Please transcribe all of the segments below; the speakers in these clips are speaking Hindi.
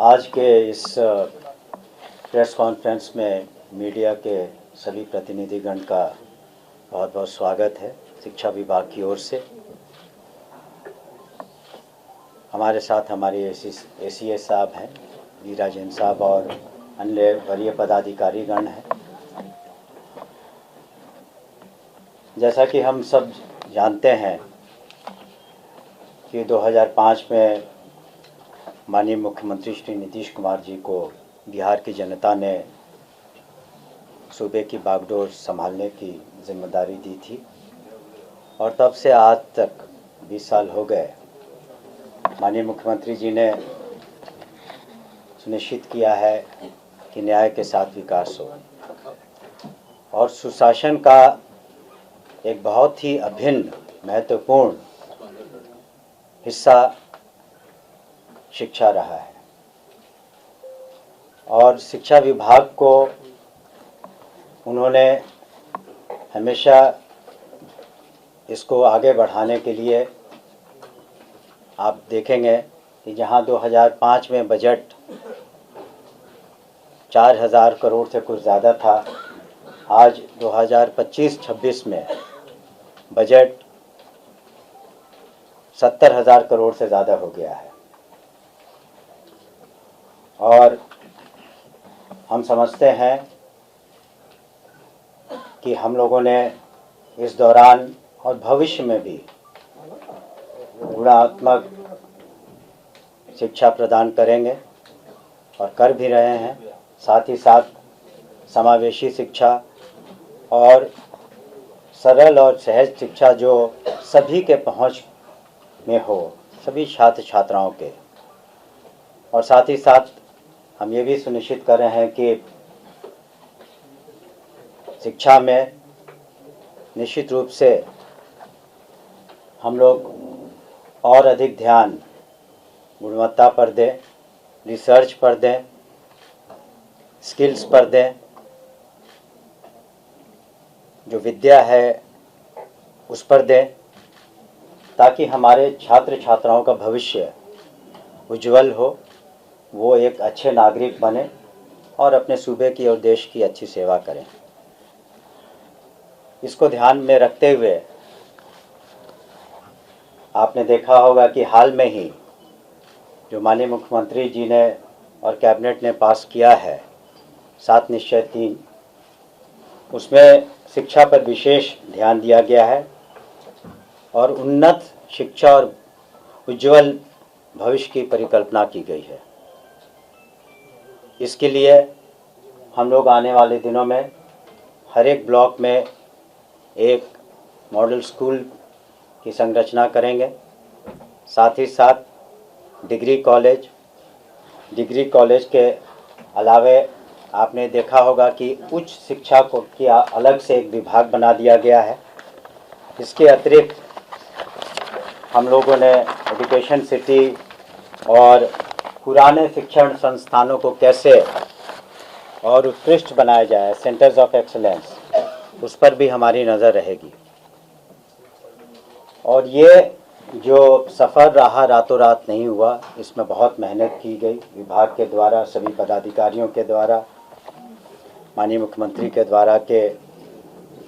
आज के इस प्रेस कॉन्फ्रेंस में मीडिया के सभी प्रतिनिधिगण का बहुत बहुत स्वागत है शिक्षा विभाग की ओर से। हमारे साथ हमारे एसीएस साहब हैं, वीराजन साहब और अन्य वरीय पदाधिकारीगण हैं। जैसा कि हम सब जानते हैं कि 2005 में माननीय मुख्यमंत्री श्री नीतीश कुमार जी को बिहार की जनता ने सूबे की बागडोर संभालने की जिम्मेदारी दी थी और तब से आज तक 20 साल हो गए। माननीय मुख्यमंत्री जी ने सुनिश्चित किया है कि न्याय के साथ विकास हो और सुशासन का एक बहुत ही अभिन्न महत्वपूर्ण हिस्सा शिक्षा रहा है और शिक्षा विभाग को उन्होंने हमेशा इसको आगे बढ़ाने के लिए आप देखेंगे कि जहां 2005 में बजट 4000 करोड़ से कुछ ज़्यादा था, आज 2025-26 में बजट 70,000 करोड़ से ज़्यादा हो गया है। और हम समझते हैं कि हम लोगों ने इस दौरान और भविष्य में भी गुणात्मक शिक्षा प्रदान करेंगे और कर भी रहे हैं। साथ ही साथ समावेशी शिक्षा और सरल और सहज शिक्षा जो सभी के पहुंच में हो, सभी छात्र छात्राओं के। और साथ ही साथ हम ये भी सुनिश्चित कर रहे हैं कि शिक्षा में निश्चित रूप से हम लोग और अधिक ध्यान गुणवत्ता पर दें, रिसर्च पर दें, स्किल्स पर दें। जो विद्या है उस पर दें ताकि हमारे छात्र छात्राओं का भविष्य उज्जवल हो, वो एक अच्छे नागरिक बने और अपने सूबे की और देश की अच्छी सेवा करें। इसको ध्यान में रखते हुए आपने देखा होगा कि हाल में ही जो माननीय मुख्यमंत्री जी ने और कैबिनेट ने पास किया है 7 निश्चय 3, उसमें शिक्षा पर विशेष ध्यान दिया गया है और उन्नत शिक्षा और उज्जवल भविष्य की परिकल्पना की गई है। इसके लिए हम लोग आने वाले दिनों में हर एक ब्लॉक में एक मॉडल स्कूल की संरचना करेंगे। साथ ही साथ डिग्री कॉलेज के अलावे आपने देखा होगा कि उच्च शिक्षा को किया अलग से एक विभाग बना दिया गया है। इसके अतिरिक्त हम लोगों ने एजुकेशन सिटी और पुराने शिक्षण संस्थानों को कैसे और उत्कृष्ट बनाया जाए, सेंटर्स ऑफ एक्सीलेंस, उस पर भी हमारी नज़र रहेगी। और ये जो सफ़र रहा रातों रात नहीं हुआ, इसमें बहुत मेहनत की गई विभाग के द्वारा, सभी पदाधिकारियों के द्वारा, माननीय मुख्यमंत्री के द्वारा की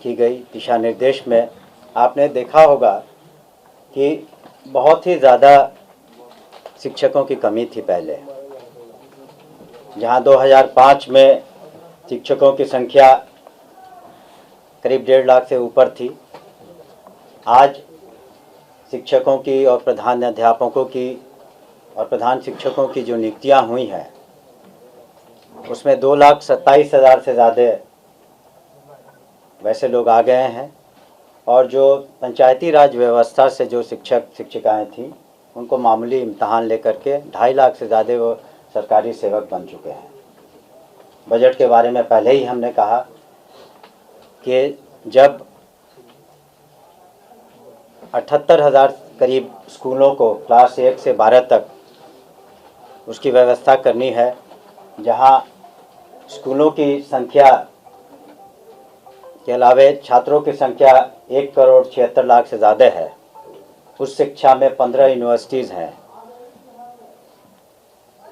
गई दिशा निर्देश में आपने देखा होगा कि बहुत ही ज़्यादा शिक्षकों की कमी थी पहले। जहां 2005 में शिक्षकों की संख्या करीब 1.5 लाख से ऊपर थी, आज शिक्षकों की और प्रधान अध्यापकों की और प्रधान शिक्षकों की जो नियुक्तियां हुई हैं उसमें 2,27,000 से ज़्यादा वैसे लोग आ गए हैं। और जो पंचायती राज व्यवस्था से जो शिक्षक शिक्षिकाएं थीं उनको मामूली इम्तहान लेकर के 2.5 लाख से ज़्यादा वो सरकारी सेवक बन चुके हैं। बजट के बारे में पहले ही हमने कहा कि जब 78,000 करीब स्कूलों को क्लास 1 से 12 तक उसकी व्यवस्था करनी है, जहां स्कूलों की संख्या के अलावे छात्रों की संख्या 1,76,00,000 से ज़्यादा है। उस शिक्षा में 15 यूनिवर्सिटीज़ हैं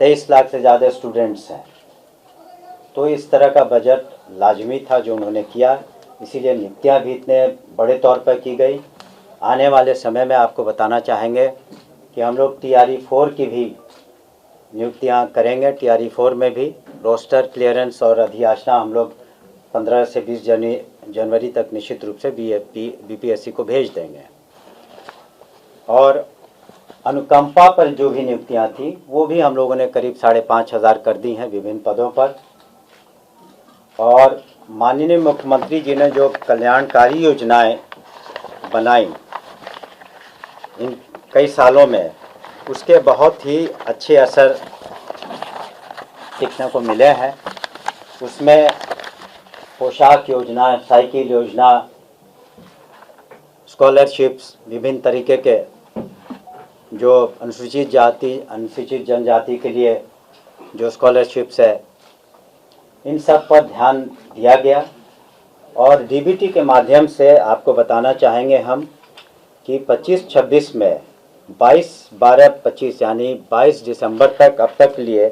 23 लाख से ज़्यादा स्टूडेंट्स हैं। तो इस तरह का बजट लाजमी था जो उन्होंने किया, इसीलिए नियुक्तियाँ भी इतने बड़े तौर पर की गई। आने वाले समय में आपको बताना चाहेंगे कि हम लोग TRE-4 की भी नियुक्तियाँ करेंगे। TRE-4 में भी रोस्टर क्लियरेंस और अधियाचना हम लोग 15 से 20 जनवरी तक निश्चित रूप से BPSC को भेज देंगे। और अनुकंपा पर जो भी नियुक्तियाँ थी वो भी हम लोगों ने करीब 5,500 कर दी हैं विभिन्न पदों पर। और माननीय मुख्यमंत्री जी ने जो कल्याणकारी योजनाएं बनाई इन कई सालों में, उसके बहुत ही अच्छे असर देखने को मिले हैं। उसमें पोशाक योजना, साइकिल योजना, स्कॉलरशिप्स, विभिन्न तरीके के जो अनुसूचित जाति अनुसूचित जनजाति के लिए जो स्कॉलरशिप्स है, इन सब पर ध्यान दिया गया। और DBT के माध्यम से आपको बताना चाहेंगे हम कि 25-26 में 22-12-25 यानी 22 दिसंबर तक अब तक लिए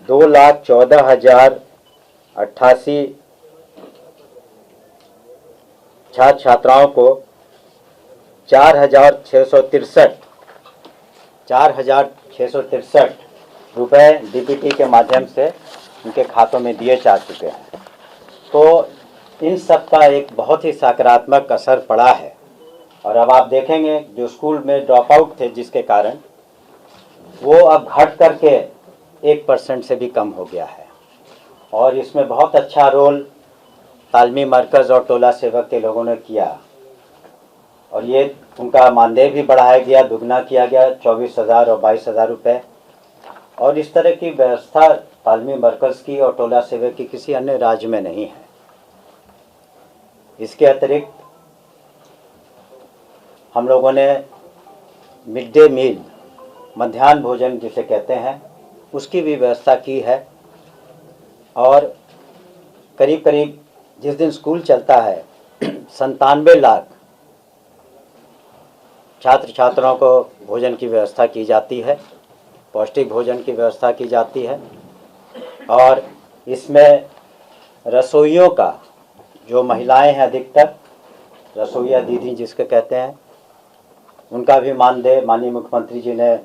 2,14,088 छात्र छात्राओं को 4,663 रुपये DBT के माध्यम से उनके खातों में दिए जा चुके हैं। तो इन सब का एक बहुत ही सकारात्मक असर पड़ा है। और अब आप देखेंगे जो स्कूल में ड्रॉप आउट थे जिसके कारण वो अब घट करके 1% से भी कम हो गया है। और इसमें बहुत अच्छा रोल तालमी मरकज़ और टोला सेवक के लोगों ने किया और ये उनका मानदेय भी बढ़ाया गया, दुगना किया गया, 24,000 और 22,000 रुपये। और इस तरह की व्यवस्था तालमी मरकज़ की और टोला सेवक की किसी अन्य राज्य में नहीं है। इसके अतिरिक्त हम लोगों ने मिड डे मील, मध्याह्न भोजन जिसे कहते हैं, उसकी भी व्यवस्था की है। और करीब करीब जिस दिन स्कूल चलता है 97 लाख छात्र छात्राओं को भोजन की व्यवस्था की जाती है, पौष्टिक भोजन की व्यवस्था की जाती है। और इसमें रसोइयों का, जो महिलाएं हैं अधिकतर रसोइया दीदी जिसके कहते हैं, उनका भी मानदेय माननीय मुख्यमंत्री जी ने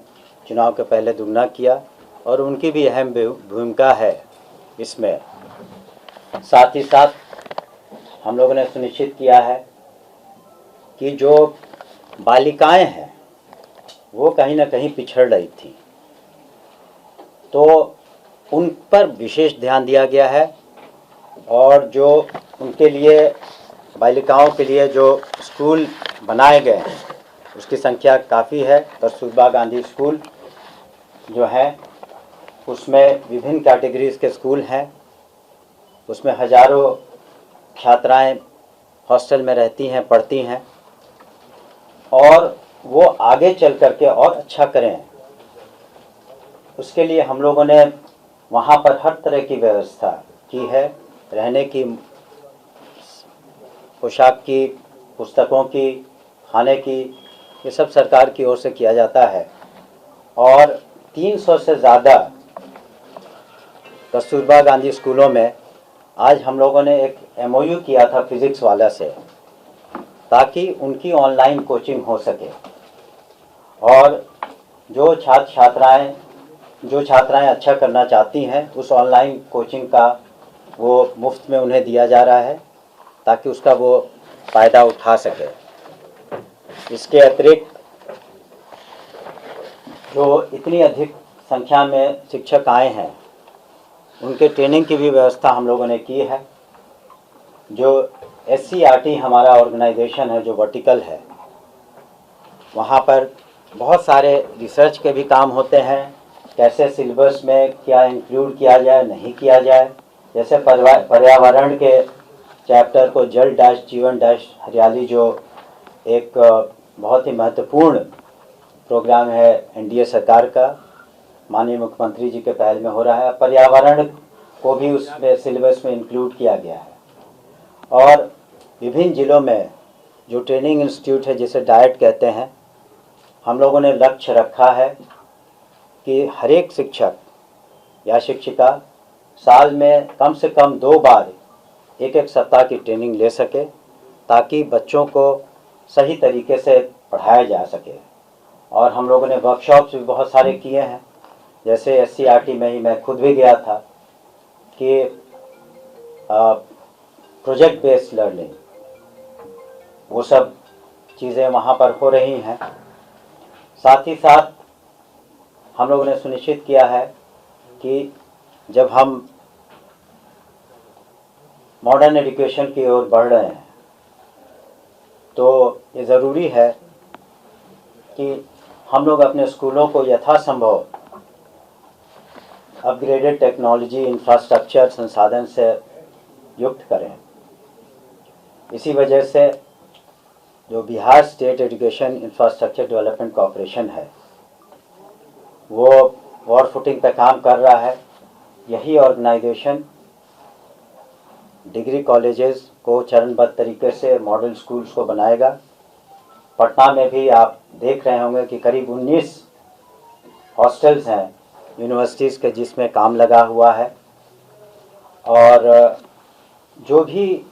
चुनाव के पहले दुगना किया और उनकी भी अहम भूमिका है इसमें। साथ ही साथ हम लोगों ने सुनिश्चित किया है कि जो बालिकाएं हैं वो कहीं ना कहीं पिछड़ रही थी, तो उन पर विशेष ध्यान दिया गया है। और जो उनके लिए, बालिकाओं के लिए जो स्कूल बनाए गए हैं उसकी संख्या काफ़ी है। कस्तूरबा गांधी स्कूल जो है उसमें विभिन्न कैटेगरीज के स्कूल हैं, उसमें हज़ारों छात्राएं हॉस्टल में रहती हैं, पढ़ती हैं और वो आगे चल कर के और अच्छा करें, उसके लिए हम लोगों ने वहाँ पर हर तरह की व्यवस्था की है। रहने की, पोशाक की, पुस्तकों की, खाने की, ये सब सरकार की ओर से किया जाता है। और 300 से ज़्यादा कस्तूरबा गांधी स्कूलों में आज हम लोगों ने एक MOU किया था फिज़िक्स वाला से, ताकि उनकी ऑनलाइन कोचिंग हो सके। और जो छात्राएं अच्छा करना चाहती हैं उस ऑनलाइन कोचिंग का वो मुफ्त में उन्हें दिया जा रहा है ताकि उसका वो फ़ायदा उठा सके। इसके अतिरिक्त जो इतनी अधिक संख्या में शिक्षक आए हैं उनके ट्रेनिंग की भी व्यवस्था हम लोगों ने की है। जो SCRT हमारा ऑर्गेनाइजेशन है जो वर्टिकल है, वहाँ पर बहुत सारे रिसर्च के भी काम होते हैं, कैसे सिलेबस में क्या इंक्लूड किया जाए, नहीं किया जाए। जैसे पर्यावरण के चैप्टर को जल डैश जीवन डैश हरियाली, जो एक बहुत ही महत्वपूर्ण प्रोग्राम है NDA सरकार का, माननीय मुख्यमंत्री जी के पहल में हो रहा है, पर्यावरण को भी उसमें सिलेबस में इंक्लूड किया गया है। और विभिन्न ज़िलों में जो ट्रेनिंग इंस्टीट्यूट है जिसे डाइट कहते हैं, हम लोगों ने लक्ष्य रखा है कि हर एक शिक्षक या शिक्षिका साल में कम से कम 2 बार एक एक सप्ताह की ट्रेनिंग ले सके, ताकि बच्चों को सही तरीके से पढ़ाया जा सके। और हम लोगों ने वर्कशॉप्स भी बहुत सारे किए हैं, जैसे SCRT में ही मैं खुद भी गया था कि प्रोजेक्ट बेस्ड लर्निंग, वो सब चीज़ें वहाँ पर हो रही हैं। साथ ही साथ हम लोगों ने सुनिश्चित किया है कि जब हम मॉडर्न एजुकेशन की ओर बढ़ रहे हैं तो ये ज़रूरी है कि हम लोग अपने स्कूलों को यथासंभव अपग्रेडेड टेक्नोलॉजी इंफ्रास्ट्रक्चर संसाधन से युक्त करें। इसी वजह से जो Bihar state education infrastructure development corporation है, वो वॉर फुटिंग पर काम कर रहा है। यही ऑर्गेनाइजेशन डिग्री कॉलेजेस को चरणबद्ध तरीके से मॉडल स्कूल्स को बनाएगा। पटना में भी आप देख रहे होंगे कि करीब 19 हॉस्टल्स हैं यूनिवर्सिटीज़ के, जिसमें काम लगा हुआ है। और जो भी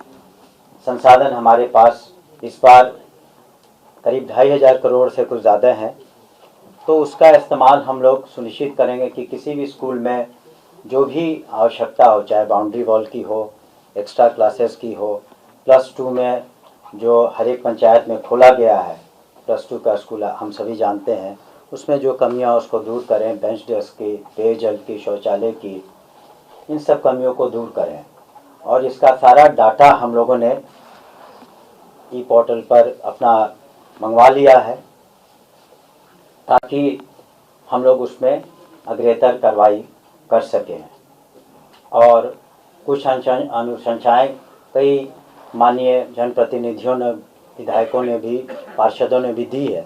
संसाधन हमारे पास इस बार करीब 2,500 करोड़ से कुछ ज़्यादा हैं, तो उसका इस्तेमाल हम लोग सुनिश्चित करेंगे कि किसी भी स्कूल में जो भी आवश्यकता हो, चाहे बाउंड्री वॉल की हो, एक्स्ट्रा क्लासेस की हो, +2 में जो हर एक पंचायत में खोला गया है +2 का स्कूल, हम सभी जानते हैं, उसमें जो कमियां उसको दूर करें। बेंच डेस्क की, पेयजल की, शौचालय की, इन सब कमियों को दूर करें। और इसका सारा डाटा हम लोगों ने ई पोर्टल पर अपना मंगवा लिया है, ताकि हम लोग उसमें अग्रेतर कार्रवाई कर सकें। और कुछ अनुशंसाएँ कई माननीय जनप्रतिनिधियों ने, विधायकों ने भी, पार्षदों ने भी दी है,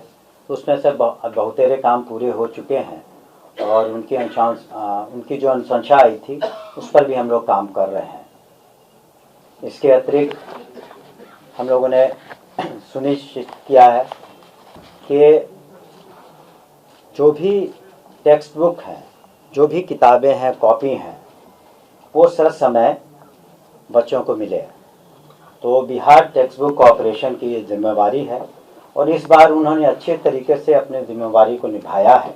तो उसमें से बहुतेरे काम पूरे हो चुके हैं। और उनकी जो अनुशंसा आई थी उस पर भी हम लोग काम कर रहे हैं। इसके अतिरिक्त हम लोगों ने सुनिश्चित किया है कि जो भी टेक्स्ट बुक हैं, जो भी किताबें हैं, कॉपी हैं, वो समय बच्चों को मिले। तो बिहार टेक्स्ट बुक कॉरपोरेशन की ये जिम्मेवारी है, और इस बार उन्होंने अच्छे तरीके से अपने जिम्मेवारी को निभाया है।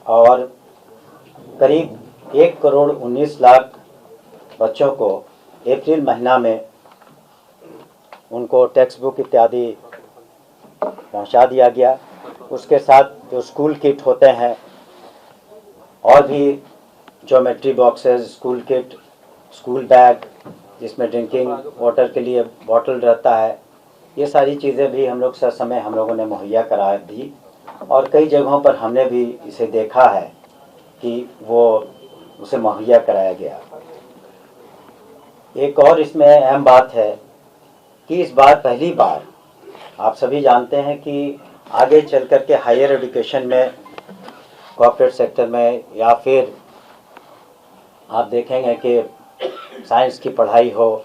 और करीब 1,19,00,000 बच्चों को अप्रैल महीना में उनको टेक्स्ट बुक इत्यादि पहुंचा दिया गया। उसके साथ जो स्कूल किट होते हैं, और भी geometry boxes, school kit, school bag जिसमें ड्रिंकिंग वाटर के लिए बॉटल रहता है, ये सारी चीज़ें भी हम लोग समय हम लोगों ने मुहैया करा दी। और कई जगहों पर हमने भी इसे देखा है कि वो उसे मुहैया कराया गया। एक और इसमें अहम बात है कि इस बार पहली बार आप सभी जानते हैं कि आगे चल कर के हायर एजुकेशन में, कॉर्पोरेट सेक्टर में, या फिर आप देखेंगे कि साइंस की पढ़ाई हो,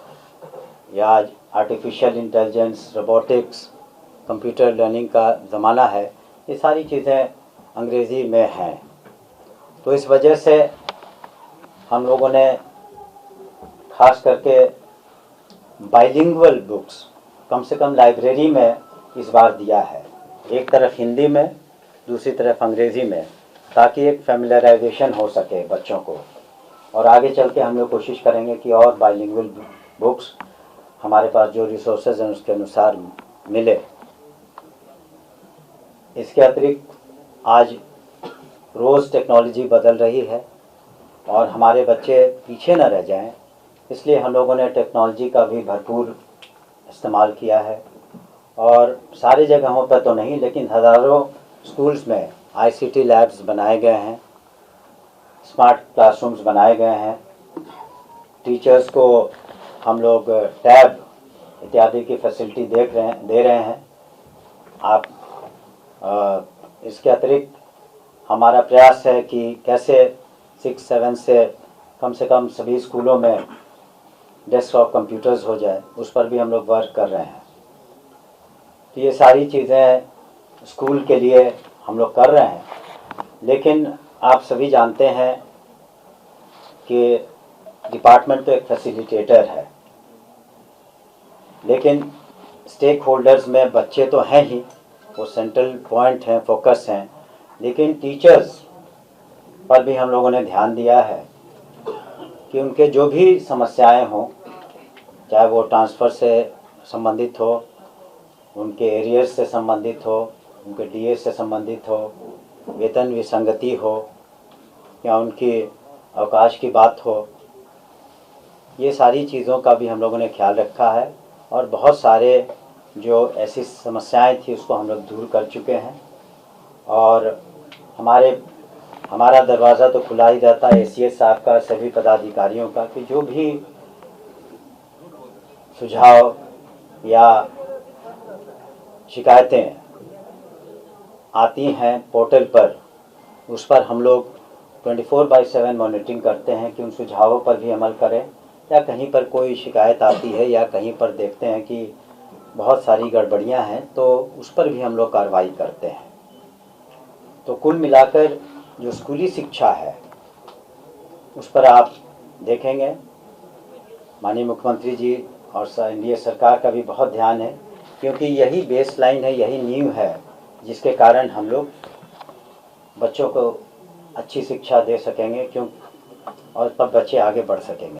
या artificial intelligence, robotics, computer learning का ज़माना है, ये सारी चीज़ें अंग्रेज़ी में हैं। तो इस वजह से हम लोगों ने खास करके बाइलिंगुअल बुक्स कम से कम लाइब्रेरी में इस बार दिया है, एक तरफ हिंदी में, दूसरी तरफ अंग्रेज़ी में, ताकि एक फैमिलियराइजेशन हो सके बच्चों को। और आगे चल के हम लोग कोशिश करेंगे कि और बाइलिंगुअल बुक्स हमारे पास जो रिसोर्सेज हैं उसके अनुसार मिले। इसके अतिरिक्त आज रोज़ टेक्नोलॉजी बदल रही है, और हमारे बच्चे पीछे न रह जाएं, इसलिए हम लोगों ने टेक्नोलॉजी का भी भरपूर इस्तेमाल किया है। और सारी जगहों पर तो नहीं, लेकिन हज़ारों स्कूल्स में ICT लैब्स बनाए गए हैं, स्मार्ट क्लासरूम्स बनाए गए हैं। टीचर्स को हम लोग टैब इत्यादि की फैसिलिटी दे रहे हैं। इसके अतिरिक्त हमारा प्रयास है कि कैसे 6-7 से कम सभी स्कूलों में डेस्कटॉप कंप्यूटर्स हो जाए, उस पर भी हम लोग वर्क कर रहे हैं। तो ये सारी चीज़ें स्कूल के लिए हम लोग कर रहे हैं, लेकिन आप सभी जानते हैं कि डिपार्टमेंट तो एक फैसिलिटेटर है, लेकिन स्टेक होल्डर्स में बच्चे तो हैं ही, वो सेंट्रल पॉइंट हैं, फोकस हैं, लेकिन टीचर्स पर भी हम लोगों ने ध्यान दिया है कि उनके जो भी समस्याएं हों, चाहे वो ट्रांसफ़र से संबंधित हो, उनके एरियर्स से संबंधित हो, उनके डीए से संबंधित हो, वेतन विसंगति हो या उनकी अवकाश की बात हो, ये सारी चीज़ों का भी हम लोगों ने ख्याल रखा है और बहुत सारे जो ऐसी समस्याएं थी उसको हम लोग दूर कर चुके हैं। और हमारा दरवाज़ा तो खुला ही रहता है एसीएस साहब का, सभी पदाधिकारियों का, कि जो भी सुझाव या शिकायतें आती हैं पोर्टल पर, उस पर हम लोग 24/7 मॉनिटरिंग करते हैं कि उन सुझावों पर भी अमल करें, या कहीं पर कोई शिकायत आती है या कहीं पर देखते हैं कि बहुत सारी गड़बड़ियां हैं तो उस पर भी हम लोग कार्रवाई करते हैं। तो कुल मिलाकर जो स्कूली शिक्षा है उस पर आप देखेंगे माननीय मुख्यमंत्री जी और एनडीए सरकार का भी बहुत ध्यान है, क्योंकि यही बेसलाइन है, यही नींव है जिसके कारण हम लोग बच्चों को अच्छी शिक्षा दे सकेंगे, क्यों और तब बच्चे आगे बढ़ सकेंगे।